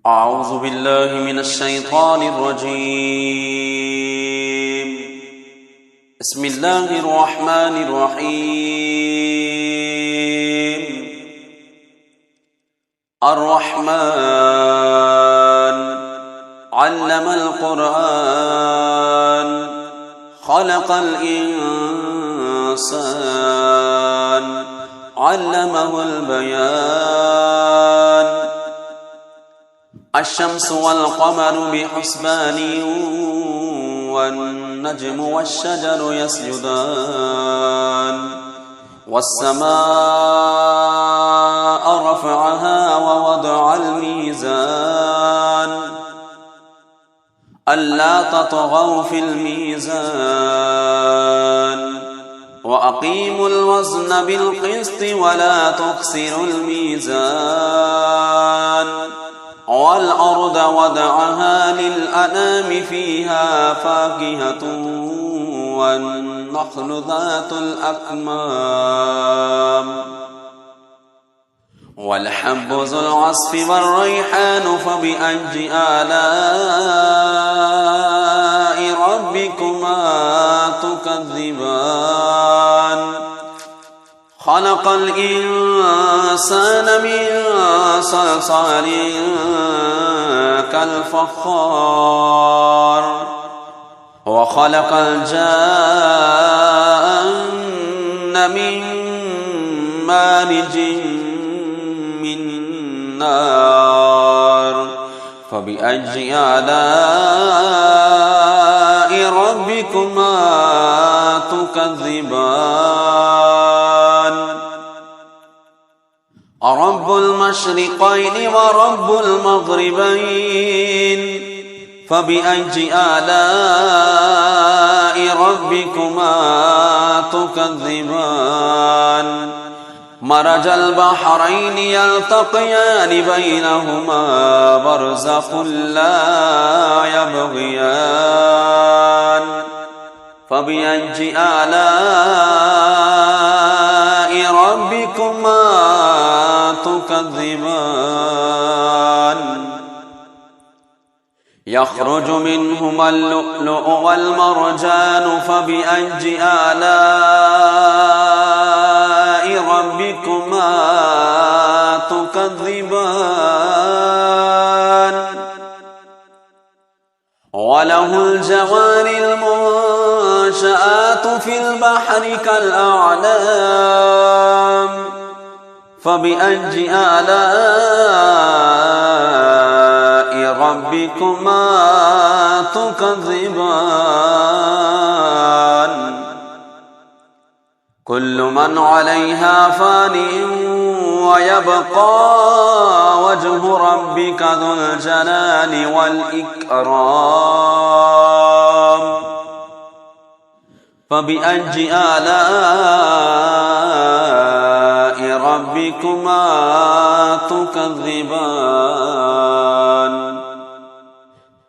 أعوذ بالله من الشيطان الرجيم. بسم الله الرحمن الرحيم. الرحمن علم القرآن خلق الإنسان علمه البيان. الشمس والقمر بحسبان والنجم والشجر يسجدان. والسماء رفعها ووضع الميزان ألا تطغوا في الميزان وأقيموا الوزن بالقسط ولا تخسروا الميزان. والأرض وضعها للأنام فيها فاكهة والنخل ذات الأكمام والحب ذو العصف والريحان فبأي آلاء ربكما تكذبان. خلق الإنسان من صلصال كالفخار وخلق الجان من مارج من نار فبأي آلاء ربكما تكذبان. رب المشرقين ورب المغربين فبأي آلاء ربكما تكذبان. مرج البحرين يلتقيان بينهما برزخ لا يبغيان فبأي آلاء ربكما تكذبان. يخرج منهما اللؤلؤ والمرجان فبأي آلاء ربكما تكذبان. وله الجوار المنشآت في البحر كالأعلام فبأي آلاء ربكما تكذبان. كل من عليها فان ويبقى وجه ربك ذو الجلال والإكرام فبأي آلاء ربكما تكذبان.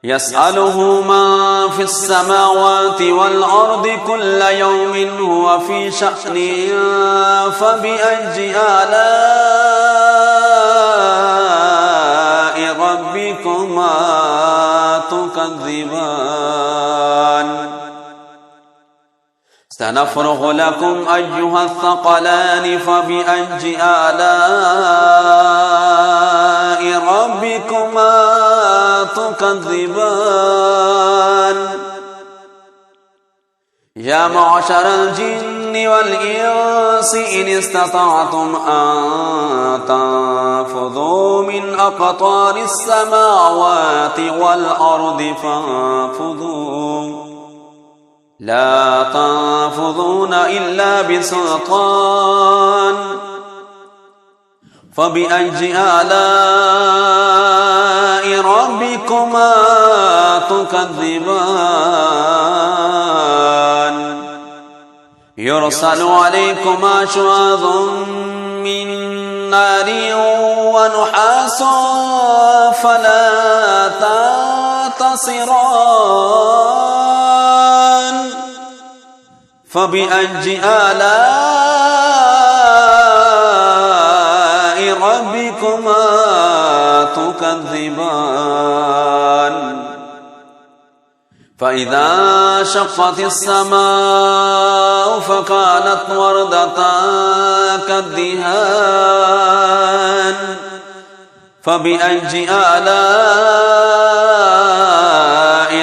يسأله من في السماوات والأرض كل يوم هو في شأن فبأي آلاء ربكما تكذبان. سنفرغ لكم أيها الثقلان فبأي آلاء ربكما تكذبان. يا معشر الجن والإنس إن استطعتم أن تنفذوا من أقطار السماوات والأرض فانفذوا لا تنفذون إلا بسلطان فبأي آلاء ربكما تكذبان. يرسل عليكما شواظ من نار ونحاس فلا تنتصران فبأي آلاء ربكما تكذبان فإذا شقت السماء فكانت وردة كالدهان فبأي آلاء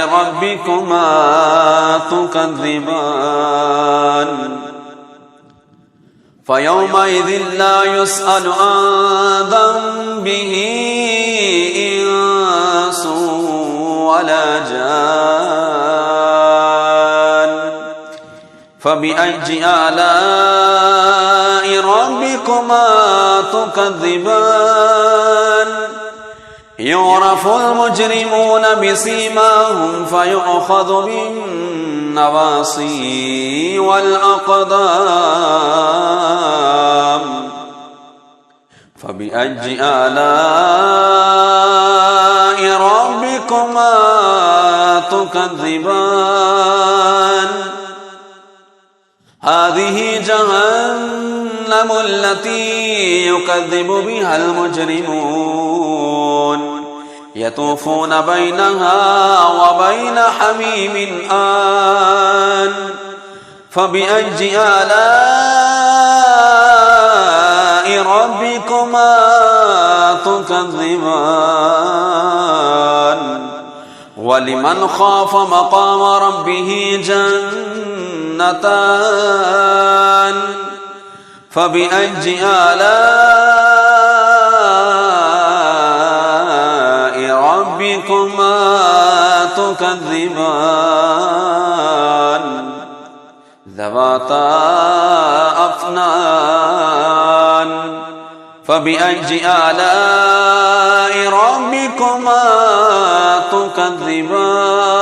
ربكما تكذبان فيومئذ لا يسأل عن ذنبه إنس ولا جان فبأي آلاء ربكما تكذبان يعرف المجرمون بسيماهم فيؤخذ بالنواصي والأقدام فبأي آلاء ربكما تكذبان هذه جهنم التي يكذب بها المجرمون يطوفون بينها وبين حميم آن فبأي آلاء ربكما تكذبان ولمن خاف مقام ربه جنتان فبأي آلاء ربكما تكذبان ذواتا أفنان فبأي آلاء ربكما تكذبان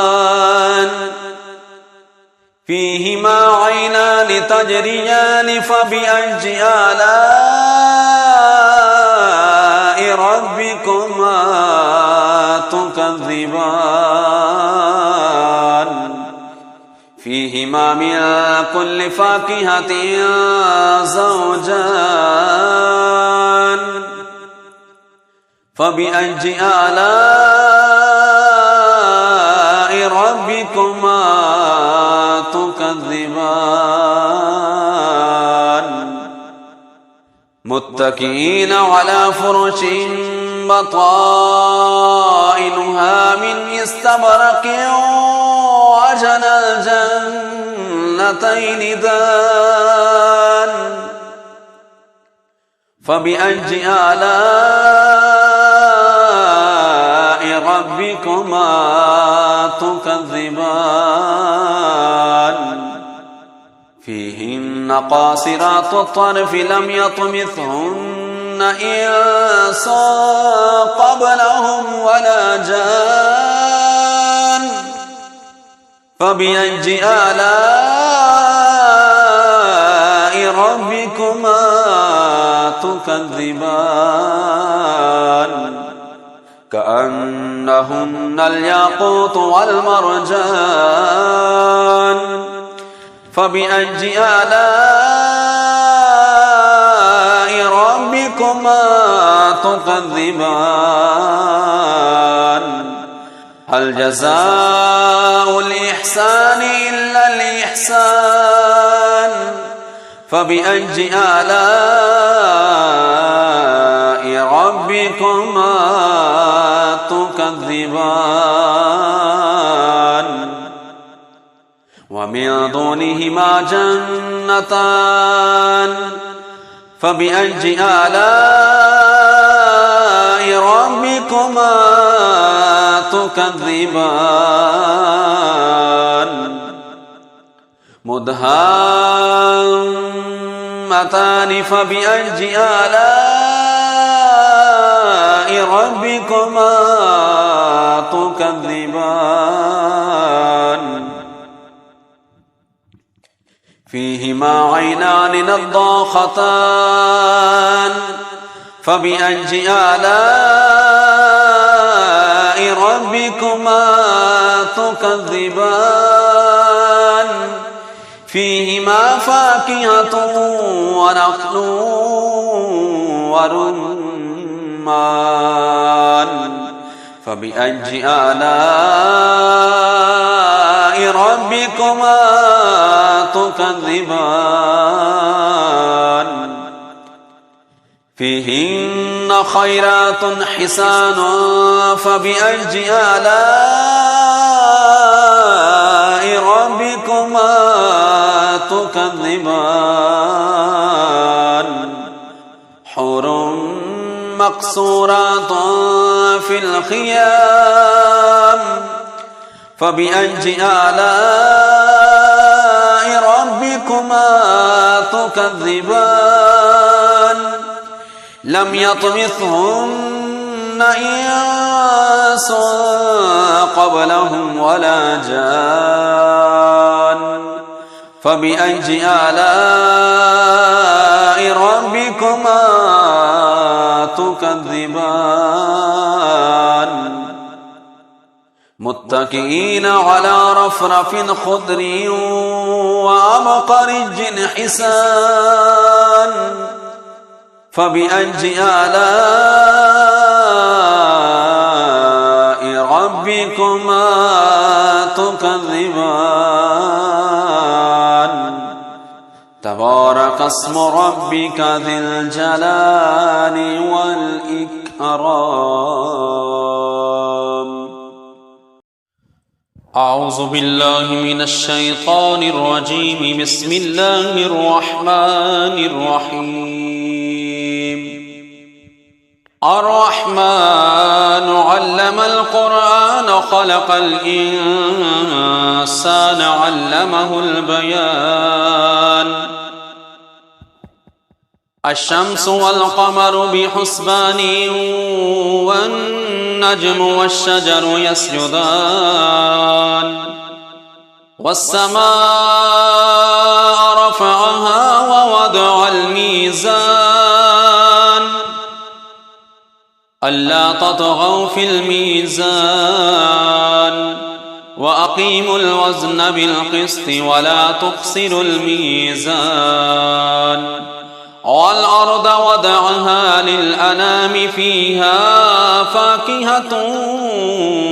فيهما عينان تجريان فبأي آلاء ربكما تكذبان فيهما من كل فاكهة زوجان فبأي آلاء ربكما تكذبان متكئين على فرش بطائنها من استبرق وجنى الجنتين دان فبأي آلاء ربكما تكذبان فيهن قاصرات الطرف لم يطمثهن إنس قبلهم ولا جان فبأي آلاء ربكما تكذبان كأنهن الياقوت والمرجان فبأي آلاء ربكما تكذبان هل جزاء الإحسان إلا الإحسان فبأي آلاء ربكما تكذبان ومن دونهما جنتان فبأي آلاء ربكما تكذبان مدهامتان فبأي آلاء ربكما تكذبان فيهما عينان نضاختان فبأي آلاء ربكما تكذبان فيهما فاكهة ونخل ورمان فبأي آلاء ربكما تكذبان فيهن خيرات حسان فبأي آلاء ربكما تكذبان حور مقصورات في الخيام فبأي آلاء ربكما تكذبان لم يطمثهن إنس قبلهم ولا جان فبأي آلاء ربكما تكذبان متكئين على رفرف خضر وعبقري حسان فبأي آلاء ربكما تكذبان تبارك اسم ربك ذي الجلال والإكرام أعوذ بالله من الشيطان الرجيم بسم الله الرحمن الرحيم الرحمن علم القرآن خلق الإنسان علمه البيان الشمس والقمر بحسبان والنجم والشجر يسجدان والسماء رفعها ووضع الميزان ألا تطغوا في الميزان وأقيموا الوزن بالقسط ولا تخسروا الميزان والأرض وضعها للأنام فيها فاكهة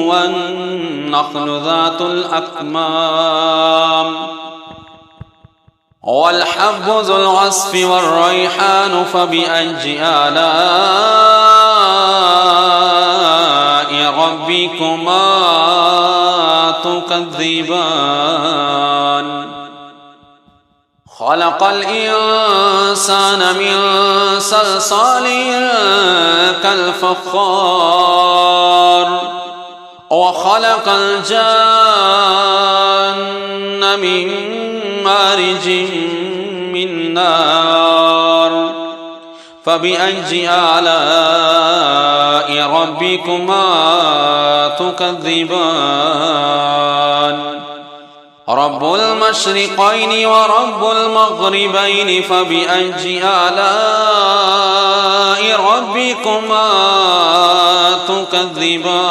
والنخل ذات الأكمام والحب ذو العصف والريحان فبأي آلاء ربكما تكذبان خلق الإنسان من صلصال كالفخار وخلق الجان من مارج من نار فبأي آلاء ربكما تكذبان رب المشرقين ورب المغربين فبأي آلاء ربكما تكذبان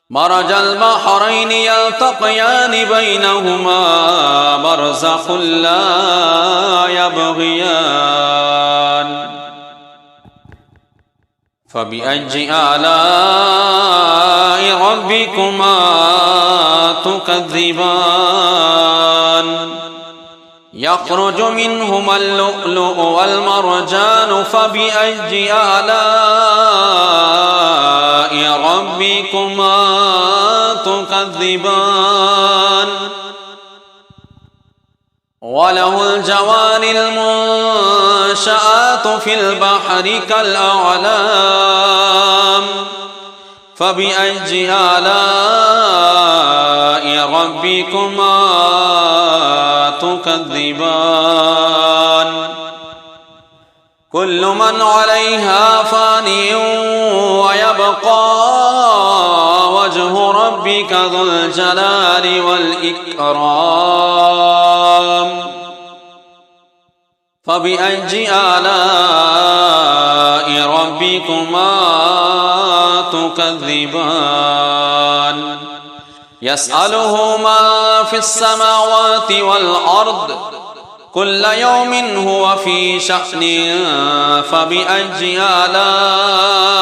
مرج البحرين يلتقيان بينهما برزخ لا يبغيان فبأي آلاء ربكما تكذبان يخرج منهما اللؤلؤ والمرجان فبأي آلاء ربكما تكذبان وله الجوار المنشآت في البحر كالأعلام فبأي آلاء ربكما تكذبان كل من عليها فان ويبقى وجه ربك ذو الجلال والإكرام فبأي آلاء ربكما تكذبان يسأله ما في السماوات والأرض كل يوم هو في شأن فبأي آلاء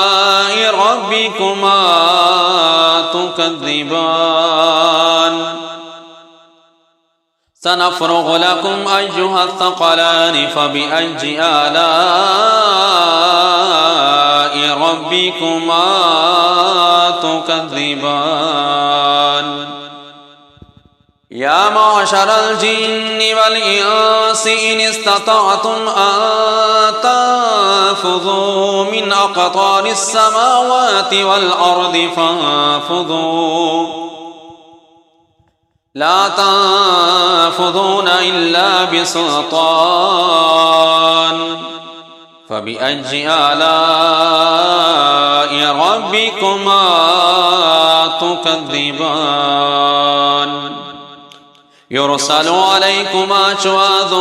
تكذبان سنفرغ لكم أيها الثقلان فبأي آلاء ربكما تكذبان يا معشر الجن والإنس إن استطعتم أن تنفذوا من أقطار السماوات والأرض فانفذوا لا تنفذون إلا بسلطان فبأي آلاء ربكما تكذبان يرسل عليكما شواظ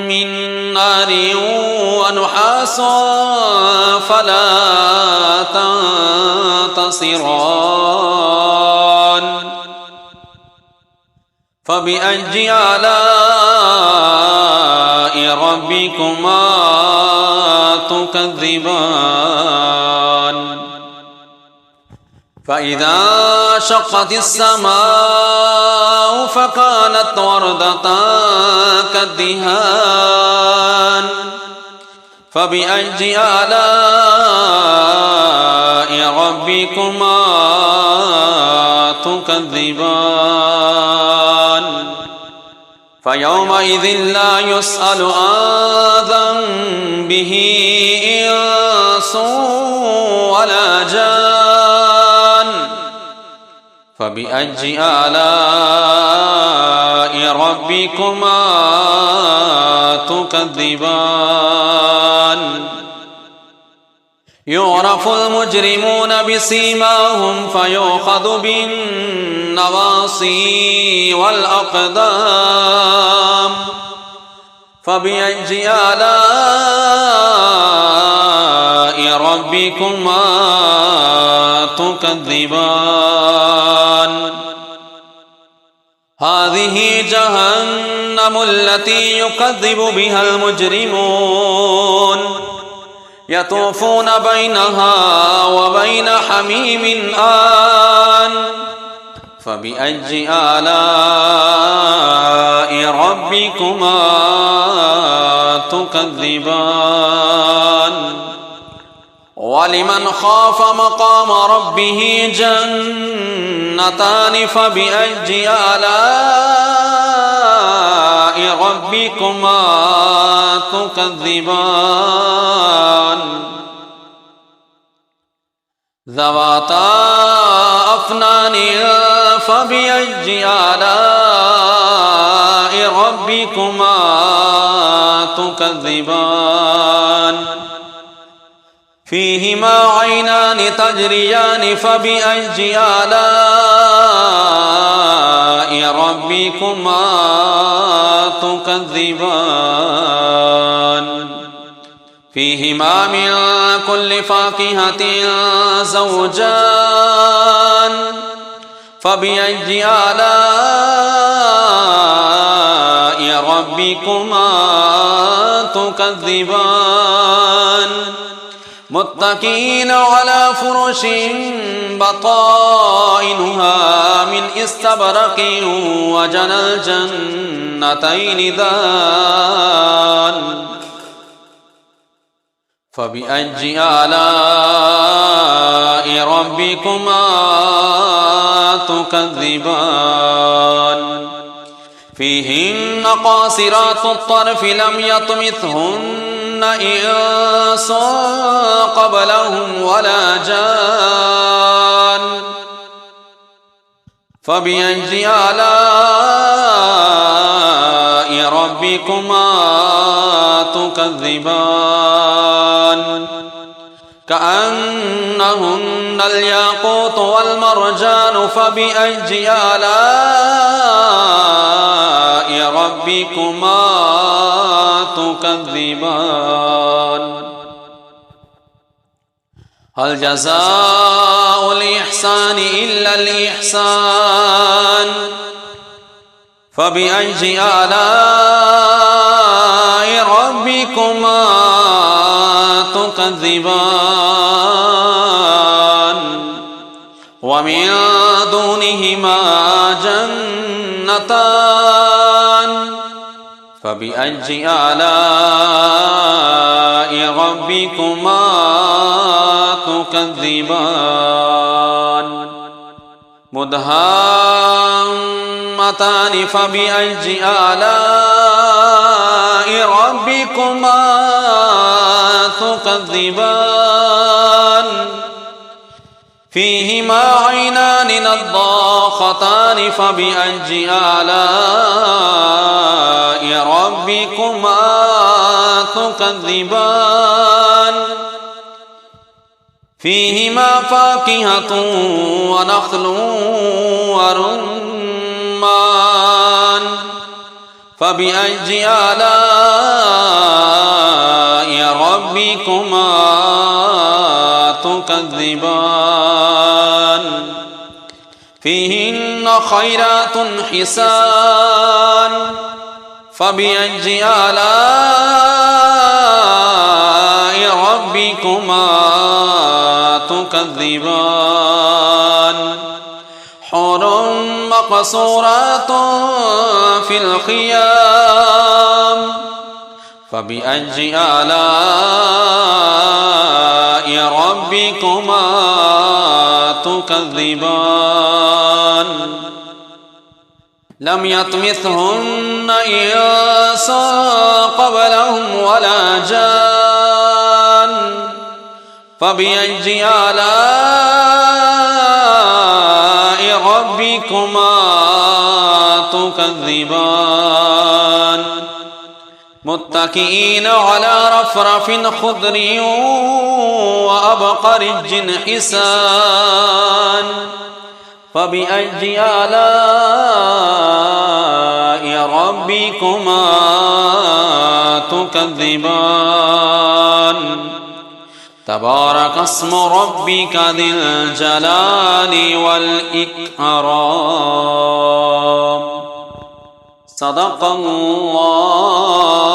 من نار ونحاس فلا تنتصران فبأي آلاء ربكما تكذبان فإذا شقت السماء فكانت وردة كالدهان فبأي آلاء ربكما تكذبان فيومئذ لا يسأل عن ذنبه إنس ولا جان فبأي آلاء ربكما تكذبان يعرف المجرمون بسيماهم فيؤخذ بالنواصي والأقدام فبأي آلاء ربكما تكذبان هذه جهنم التي يكذب بها المجرمون يطوفون بينها وبين حميم آن فبأي آلاء ربكما تكذبان ولمن خاف مقام ربه جنتان فبأي آلاء ربكما تكذبان ذواتا أفنان فبأي آلاء ربكما تكذبان فيهما عينان تجريان فبأي آلاء ربكما تكذبان فيهما من كل فاكهة زوجان فبأي آلاء ربكما تكذبان متكئين على فرش بطائنها من استبرق وجنى الجنتين دان فبأي آلاء ربكما تكذبان فيهن قاصرات الطرف لم يطمثهن إنس قبلهم ولا جان فبأي آلاء ربكما تكذبان كأنهن الياقوت والمرجان فبأي آلاء ربكما تكذبان هل جزاء الإحسان إلا الإحسان فبأي آلاء ربكما تكذبان ومن دونهما جنتان فبأي آلاء ربكما تكذبان مدهامتان فبأي آلاء ربكما تكذبان فيهما عينان نضاختان فبأي آلاء ربكما تكذبان فيهما فاكهة ونخل ورمان فبأي آلاء ربكما تكذبان فيهن خيرات حسان فبأي آلاء ربكما تكذبان حور مقصورات في الخيام فبأي آلاء ربكما تكذبان لم يطمثهن إنس قبلهم ولا جان فبأي آلاء ربكما تكذبان متكئين على رفرف خضر وأبقرج حسان فبأي آلاء ربكما تكذبان تبارك اسم ربك ذي الجلال والإكرام صدق الله